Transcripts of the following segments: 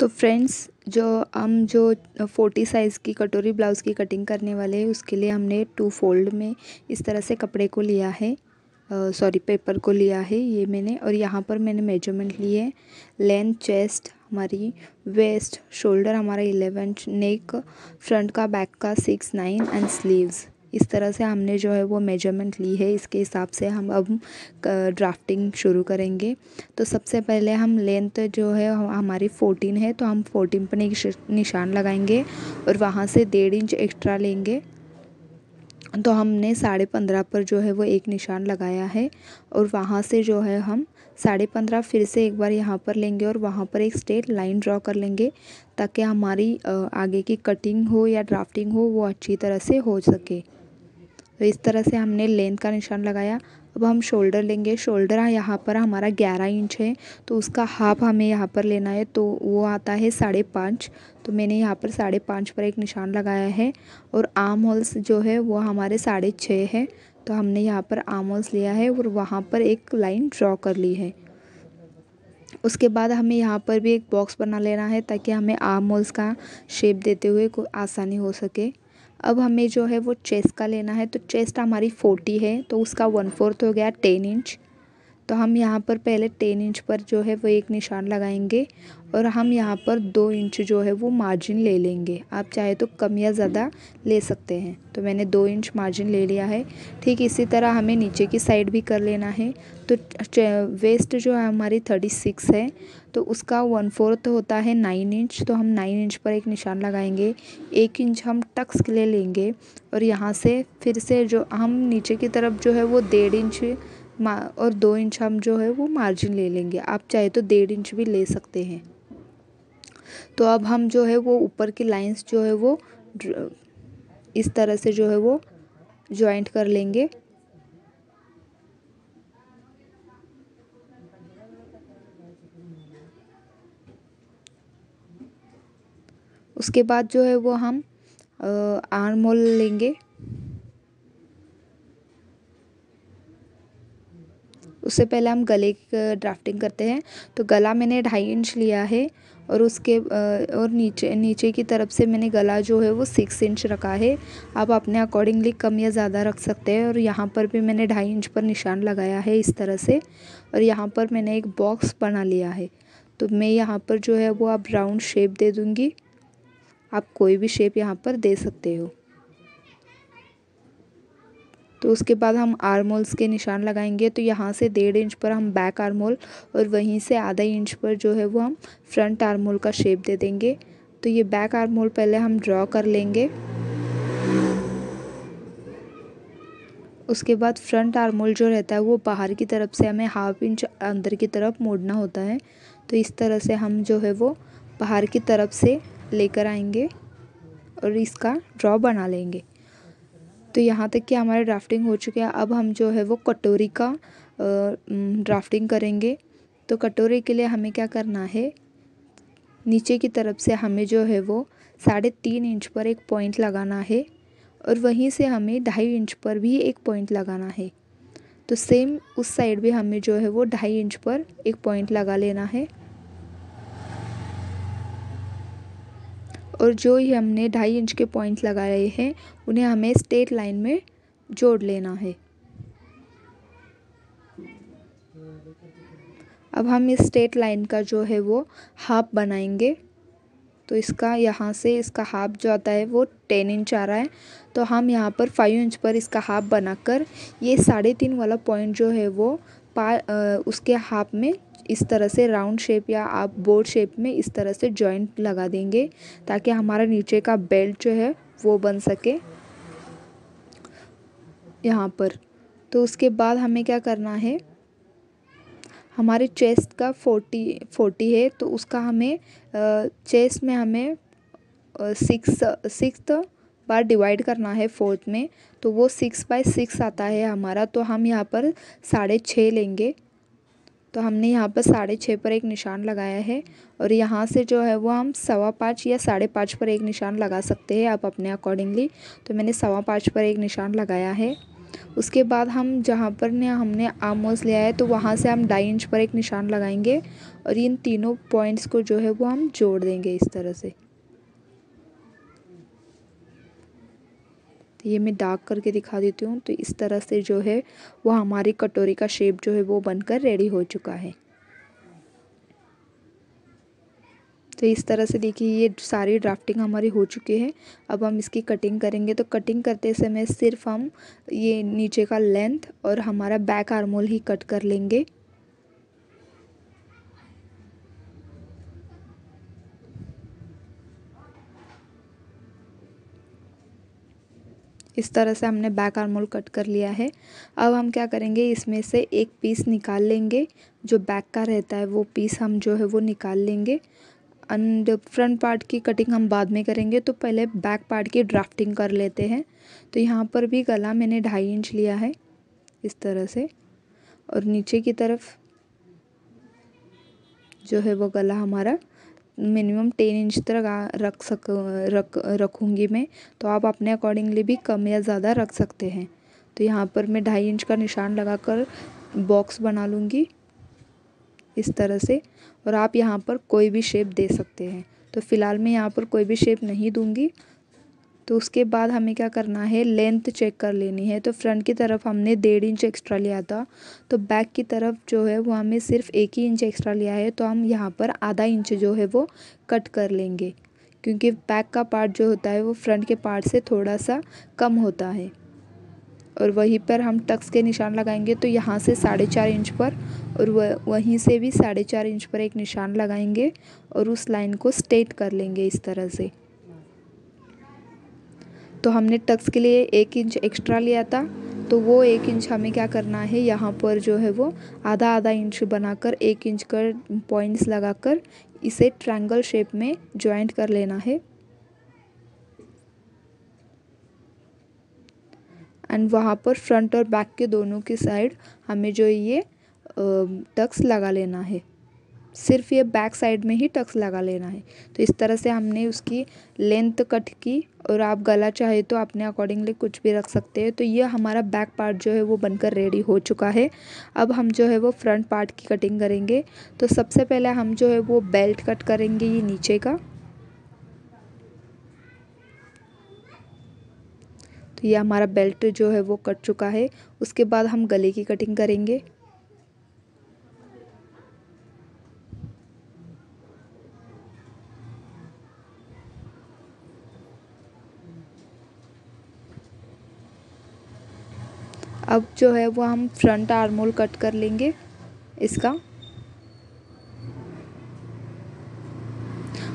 तो फ्रेंड्स जो 40 साइज़ की कटोरी ब्लाउज़ की कटिंग करने वाले हैं उसके लिए हमने 2 फोल्ड में इस तरह से कपड़े को लिया है, पेपर को लिया है ये मैंने। और यहाँ पर मैंने मेजरमेंट लिए है। लेंथ चेस्ट हमारी, वेस्ट शोल्डर हमारा 11, नेक फ्रंट का बैक का 6, 9 एंड स्लीव्स। इस तरह से हमने जो है वो मेजरमेंट ली है। इसके हिसाब से हम अब ड्राफ्टिंग शुरू करेंगे। तो सबसे पहले हम लेंथ जो है हमारी 14 है, तो हम 14 पर एक निशान लगाएंगे और वहाँ से 1.5 इंच एक्स्ट्रा लेंगे। तो हमने 15.5 पर जो है वो एक निशान लगाया है और वहाँ से जो है हम 15.5 फिर से एक बार यहाँ पर लेंगे और वहाँ पर एक स्ट्रेट लाइन ड्रॉ कर लेंगे ताकि हमारी आगे की कटिंग हो या ड्राफ्टिंग हो वो अच्छी तरह से हो सके। तो इस तरह से हमने लेंथ का निशान लगाया। अब हम शोल्डर लेंगे। शोल्डर यहाँ पर हमारा 11 इंच है, तो उसका हाफ हमें यहाँ पर लेना है, तो वो आता है 5.5। तो मैंने यहाँ पर 5.5 पर एक निशान लगाया है। और आर्म होल्स जो है वो हमारे 6.5 है, तो हमने यहाँ पर आर्म होल्स लिया है और वहाँ पर एक लाइन ड्रॉ कर ली है। उसके बाद हमें यहाँ पर भी एक बॉक्स बना लेना है ताकि हमें आर्म होल्स का शेप देते हुए कोई आसानी हो सके। अब हमें जो है वो चेस्ट का लेना है। तो चेस्ट हमारी 40 है, तो उसका 1/4 हो गया 10 इंच। तो हम यहाँ पर पहले 10 इंच पर जो है वो एक निशान लगाएंगे और हम यहाँ पर 2 इंच जो है वो मार्जिन ले लेंगे। आप चाहे तो कम या ज़्यादा ले सकते हैं। तो मैंने 2 इंच मार्जिन ले लिया है। ठीक इसी तरह हमें नीचे की साइड भी कर लेना है। तो वेस्ट जो है हमारी 36 है, तो उसका 1/4 होता है 9 इंच। तो हम 9 इंच पर एक निशान लगाएंगे। 1 इंच हम टक्स के लिए लेंगे और यहाँ से फिर से जो हम नीचे की तरफ जो है वो 1.5 इंच और 2 इंच हम जो है वो मार्जिन ले लेंगे। आप चाहे तो 1.5 इंच भी ले सकते हैं। तो अब हम जो है वो ऊपर की लाइंस जो है वो इस तरह से जो है वो जॉइंट कर लेंगे। उसके बाद जो है वो हम आर्म होल लेंगे। उससे पहले हम गले की ड्राफ्टिंग करते हैं। तो गला मैंने 2.5 इंच लिया है और उसके और नीचे की तरफ से मैंने गला जो है वो 6 इंच रखा है। आप अपने अकॉर्डिंगली कम या ज़्यादा रख सकते हैं। और यहाँ पर भी मैंने 2.5 इंच पर निशान लगाया है इस तरह से। और यहाँ पर मैंने एक बॉक्स बना लिया है। तो मैं यहाँ पर जो है वो अब राउंड शेप दे दूँगी। आप कोई भी शेप यहाँ पर दे सकते हो। तो उसके बाद हम आर्म होल्स के निशान लगाएंगे। तो यहाँ से 1.5 इंच पर हम बैक आर्म होल और वहीं से आधा इंच पर जो है वो हम फ्रंट आर्म होल का शेप दे देंगे। तो ये बैक आर्म होल पहले हम ड्रॉ कर लेंगे। उसके बाद फ्रंट आर्म होल जो रहता है वो बाहर की तरफ से हमें 1/2 इंच अंदर की तरफ मोड़ना होता है। तो इस तरह से हम जो है वो बाहर की तरफ से लेकर आएंगे और इसका ड्रॉ बना लेंगे। तो यहाँ तक कि हमारी ड्राफ्टिंग हो चुकी है। अब हम जो है वो कटोरी का ड्राफ्टिंग करेंगे। तो कटोरी के लिए हमें क्या करना है, नीचे की तरफ से हमें जो है वो 3.5 इंच पर एक पॉइंट लगाना है और वहीं से हमें 2.5 इंच पर भी एक पॉइंट लगाना है। तो सेम उस साइड भी हमें जो है वो 2.5 इंच पर एक पॉइंट लगा लेना है। और जो ही हमने 2.5 इंच के पॉइंट लगाए हैं उन्हें हमें स्ट्रेट लाइन में जोड़ लेना है। अब हम इस स्ट्रेट लाइन का जो है वो हाफ बनाएंगे। तो इसका यहाँ से इसका हाफ जो आता है वो 10 इंच आ रहा है। तो हम यहाँ पर 5 इंच पर इसका हाफ बनाकर ये 3.5 वाला पॉइंट जो है वो उसके हाफ में इस तरह से राउंड शेप या आप बोर्ड शेप में इस तरह से जॉइंट लगा देंगे ताकि हमारा नीचे का बेल्ट जो है वो बन सके यहाँ पर। तो उसके बाद हमें क्या करना है, हमारे चेस्ट का 40 है, तो उसका हमें चेस्ट में हमें 6 बार डिवाइड करना है 4th में। तो वो 6/6 आता है हमारा। तो हम यहाँ पर 6.5 लेंगे। तो हमने यहाँ पर 6.5 पर एक निशान लगाया है और यहाँ से जो है वो हम 5.25 या 5.5 पर एक निशान लगा सकते हैं आप अपने अकॉर्डिंगली। तो मैंने 5.25 पर एक निशान लगाया है। उसके बाद हम जहाँ पर ने हमने आर्म होल्स लिया है तो वहाँ से हम 2.5 इंच पर एक निशान लगाएंगे और इन तीनों पॉइंट्स को जो है वो हम जोड़ देंगे इस तरह से। तो ये मैं डार्क करके दिखा देती हूँ। तो इस तरह से जो है वो हमारी कटोरी का शेप जो है वो बनकर रेडी हो चुका है। तो इस तरह से देखिए ये सारी ड्राफ्टिंग हमारी हो चुकी है। अब हम इसकी कटिंग करेंगे। तो कटिंग करते समय सिर्फ हम ये नीचे का लेंथ और हमारा बैक आर्म होल ही कट कर लेंगे। इस तरह से हमने बैक आर्म होल कट कर लिया है। अब हम क्या करेंगे, इसमें से एक पीस निकाल लेंगे, जो बैक का रहता है वो पीस हम जो है वो निकाल लेंगे। एंड फ्रंट पार्ट की कटिंग हम बाद में करेंगे, तो पहले बैक पार्ट की ड्राफ्टिंग कर लेते हैं। तो यहाँ पर भी गला मैंने 2.5 इंच लिया है इस तरह से, और नीचे की तरफ जो है वो गला हमारा मिनिमम 10 इंच तक रखूँगी मैं। तो आप अपने अकॉर्डिंगली भी कम या ज़्यादा रख सकते हैं। तो यहाँ पर मैं 2.5 इंच का निशान लगाकर बॉक्स बना लूँगी इस तरह से, और आप यहाँ पर कोई भी शेप दे सकते हैं। तो फ़िलहाल मैं यहाँ पर कोई भी शेप नहीं दूँगी। तो उसके बाद हमें क्या करना है, लेंथ चेक कर लेनी है। तो फ्रंट की तरफ हमने 1.5 इंच एक्स्ट्रा लिया था, तो बैक की तरफ जो है वो हमें सिर्फ 1 ही इंच एक्स्ट्रा लिया है। तो हम यहाँ पर आधा इंच जो है वो कट कर लेंगे, क्योंकि बैक का पार्ट जो होता है वो फ्रंट के पार्ट से थोड़ा सा कम होता है। और वहीं पर हम टक्स के निशान लगाएंगे। तो यहाँ से 4.5 इंच पर और वहीं से भी 4.5 इंच पर एक निशान लगाएंगे और उस लाइन को स्ट्रेट कर लेंगे इस तरह से। तो हमने टक्स के लिए 1 इंच एक्स्ट्रा लिया था, तो वो 1 इंच हमें क्या करना है, यहाँ पर जो है वो आधा इंच बनाकर 1 इंच का पॉइंट्स लगाकर इसे ट्रायंगल शेप में जॉइंट कर लेना है। एंड वहाँ पर फ्रंट और बैक के दोनों की साइड हमें जो ये टक्स लगा लेना है। सिर्फ ये बैक साइड में ही टक्स लगा लेना है। तो इस तरह से हमने उसकी लेंथ कट की, और आप गला चाहे तो अपने अकॉर्डिंगली कुछ भी रख सकते हैं। तो ये हमारा बैक पार्ट जो है वो बनकर रेडी हो चुका है। अब हम जो है वो फ्रंट पार्ट की कटिंग करेंगे। तो सबसे पहले हम जो है वो बेल्ट कट करेंगे, ये नीचे का। तो ये हमारा बेल्ट जो है वो कट चुका है। उसके बाद हम गले की कटिंग करेंगे। अब जो है वो हम फ्रंट आर्म होल कट कर लेंगे इसका।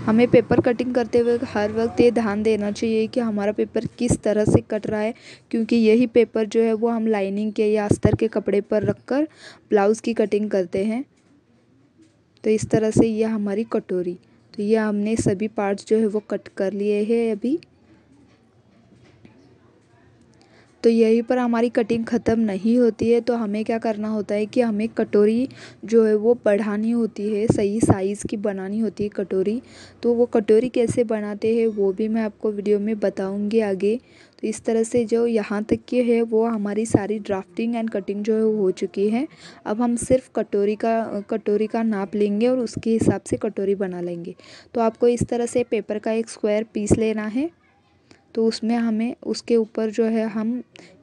हमें पेपर कटिंग करते हुए हर वक्त ये ध्यान देना चाहिए कि हमारा पेपर किस तरह से कट रहा है, क्योंकि यही पेपर जो है वो हम लाइनिंग के या अस्तर के कपड़े पर रखकर ब्लाउज़ की कटिंग करते हैं। तो इस तरह से ये हमारी कटोरी, तो ये हमने सभी पार्ट्स जो है वो कट कर लिए हैं अभी। तो यहीं पर हमारी कटिंग ख़त्म नहीं होती है। तो हमें क्या करना होता है कि हमें कटोरी जो है वो बढ़ानी होती है, सही साइज़ की बनानी होती है कटोरी। तो वो कटोरी कैसे बनाते हैं वो भी मैं आपको वीडियो में बताऊंगी आगे। तो इस तरह से जो यहाँ तक की है वो हमारी सारी ड्राफ्टिंग एंड कटिंग जो है वो हो चुकी है। अब हम सिर्फ कटोरी का नाप लेंगे और उसके हिसाब से कटोरी बना लेंगे। तो आपको इस तरह से पेपर का एक स्क्वायर पीस लेना है। तो उसमें हमें उसके ऊपर जो है हम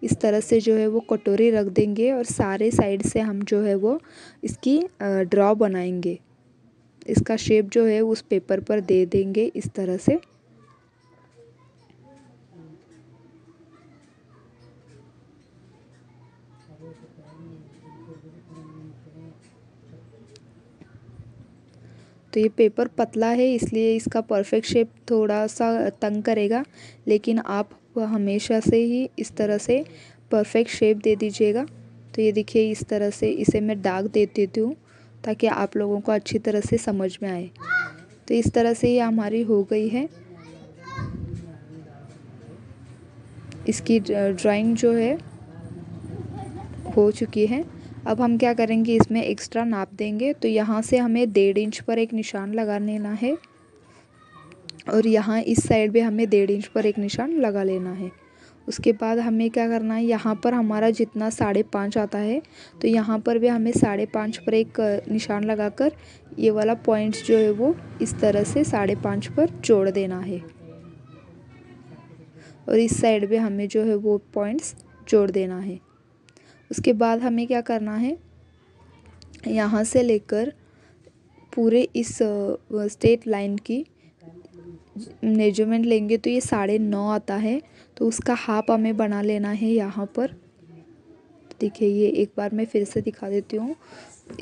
इस तरह से जो है वो कटोरी रख देंगे, और सारे साइड से हम जो है वो इसकी ड्रॉ बनाएंगे। इसका शेप जो है उस पेपर पर दे देंगे इस तरह से। तो ये पेपर पतला है इसलिए इसका परफेक्ट शेप थोड़ा सा तंग करेगा, लेकिन आप हमेशा से ही इस तरह से परफेक्ट शेप दे दीजिएगा। तो ये देखिए इस तरह से इसे मैं दाग दे देती हूँ ताकि आप लोगों को अच्छी तरह से समझ में आए। तो इस तरह से ये हमारी हो गई है, इसकी ड्राइंग जो है हो चुकी है। अब हम क्या करेंगे, इसमें एक्स्ट्रा नाप देंगे। तो यहाँ से हमें 1.5 इंच पर एक निशान लगा लेना है, और यहाँ इस साइड भी हमें 1.5 इंच पर एक निशान लगा लेना है। उसके बाद हमें क्या करना है, यहाँ पर हमारा जितना 5.5 आता है तो यहाँ पर भी हमें 5.5 पर एक निशान लगाकर ये वाला पॉइंट्स जो है वो इस तरह से 5.5 पर जोड़ देना है। और इस साइड भी हमें जो है वो पॉइंट्स जोड़ देना है। उसके बाद हमें क्या करना है, यहाँ से लेकर पूरे इस स्ट्रेट लाइन की मेजरमेंट लेंगे तो ये 9.5 आता है, तो उसका हाफ हमें बना लेना है यहाँ पर। देखिए ये एक बार मैं फिर से दिखा देती हूँ।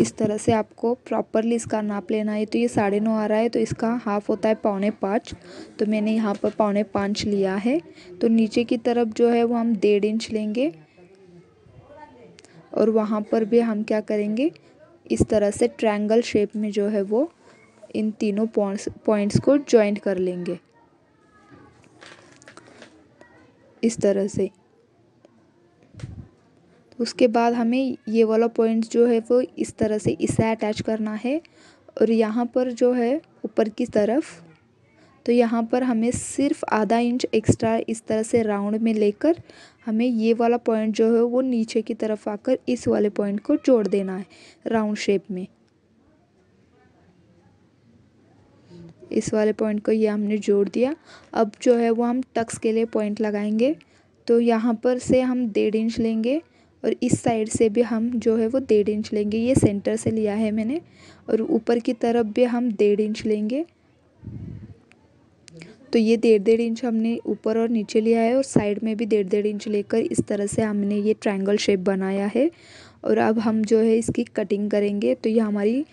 इस तरह से आपको प्रॉपरली इसका नाप लेना है। तो ये 9.5 आ रहा है तो इसका हाफ होता है 4.25, तो मैंने यहाँ पर 4.5 लिया है। तो नीचे की तरफ जो है वो हम 1.5 इंच लेंगे और वहाँ पर भी हम क्या करेंगे, इस तरह से ट्रायंगल शेप में जो है वो इन तीनों पॉइंट्स को जॉइंट कर लेंगे इस तरह से। तो उसके बाद हमें ये वाला पॉइंट जो है वो इस तरह से इसे अटैच करना है। और यहाँ पर जो है ऊपर की तरफ, तो यहाँ पर हमें सिर्फ आधा इंच एक्स्ट्रा इस तरह से राउंड में लेकर हमें ये वाला पॉइंट जो है वो नीचे की तरफ आकर इस वाले पॉइंट को जोड़ देना है राउंड शेप में। इस वाले पॉइंट को ये हमने जोड़ दिया। अब जो है वो हम टक्स के लिए पॉइंट लगाएंगे। तो यहाँ पर से हम 1.5 इंच लेंगे और इस साइड से भी हम जो है वो 1.5 इंच लेंगे। ये सेंटर से लिया है मैंने। और ऊपर की तरफ भी हम 1.5 इंच लेंगे। तो ये 1.5 इंच हमने ऊपर और नीचे लिया है और साइड में भी 1.5 इंच लेकर इस तरह से हमने ये ट्रायंगल शेप बनाया है। और अब हम जो है इसकी कटिंग करेंगे। तो ये हमारी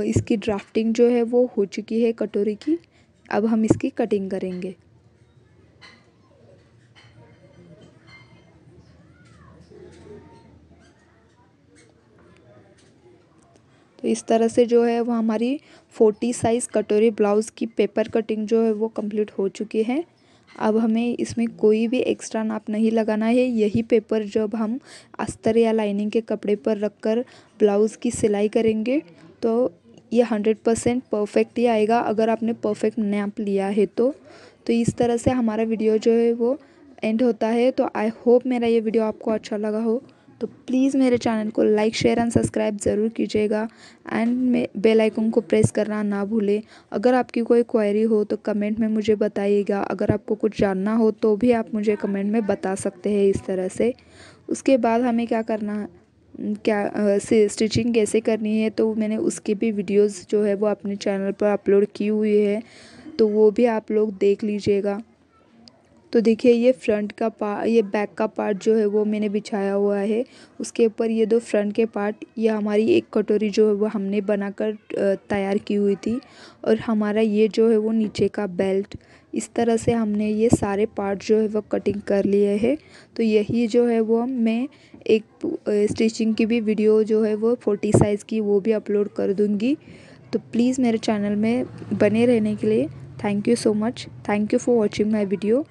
इसकी ड्राफ्टिंग जो है वो हो चुकी है कटोरी की। अब हम इसकी कटिंग करेंगे। तो इस तरह से जो है वो हमारी 40 साइज़ कटोरी ब्लाउज़ की पेपर कटिंग जो है वो कंप्लीट हो चुकी है। अब हमें इसमें कोई भी एक्स्ट्रा नाप नहीं लगाना है। यही पेपर जब हम अस्तर या लाइनिंग के कपड़े पर रखकर ब्लाउज़ की सिलाई करेंगे तो ये 100% परफेक्ट ही आएगा, अगर आपने परफेक्ट नाप लिया है तो इस तरह से हमारा वीडियो जो है वो एंड होता है। तो आई होप मेरा ये वीडियो आपको अच्छा लगा हो। तो प्लीज़ मेरे चैनल को लाइक शेयर एंड सब्सक्राइब ज़रूर कीजिएगा एंड बेल आइकन को प्रेस करना ना भूलें। अगर आपकी कोई क्वेरी हो तो कमेंट में मुझे बताइएगा। अगर आपको कुछ जानना हो तो भी आप मुझे कमेंट में बता सकते हैं इस तरह से। उसके बाद हमें क्या करना है, स्टिचिंग कैसे करनी है, तो मैंने उसके भी वीडियोस जो है वो अपने चैनल पर अपलोड की हुई है, तो वो भी आप लोग देख लीजिएगा। तो देखिए ये बैक का पार्ट जो है वो मैंने बिछाया हुआ है। उसके ऊपर ये 2 फ्रंट के पार्ट, ये हमारी एक कटोरी जो है वो हमने बनाकर तैयार की हुई थी। और हमारा ये जो है वो नीचे का बेल्ट, इस तरह से हमने ये सारे पार्ट जो है वो कटिंग कर लिए हैं। तो यही जो है वो मैं एक स्टिचिंग की भी वीडियो जो है वो 40 साइज़ की वो भी अपलोड कर दूँगी। तो प्लीज़ मेरे चैनल में बने रहने के लिए thank you so much. Thank you for watching my video.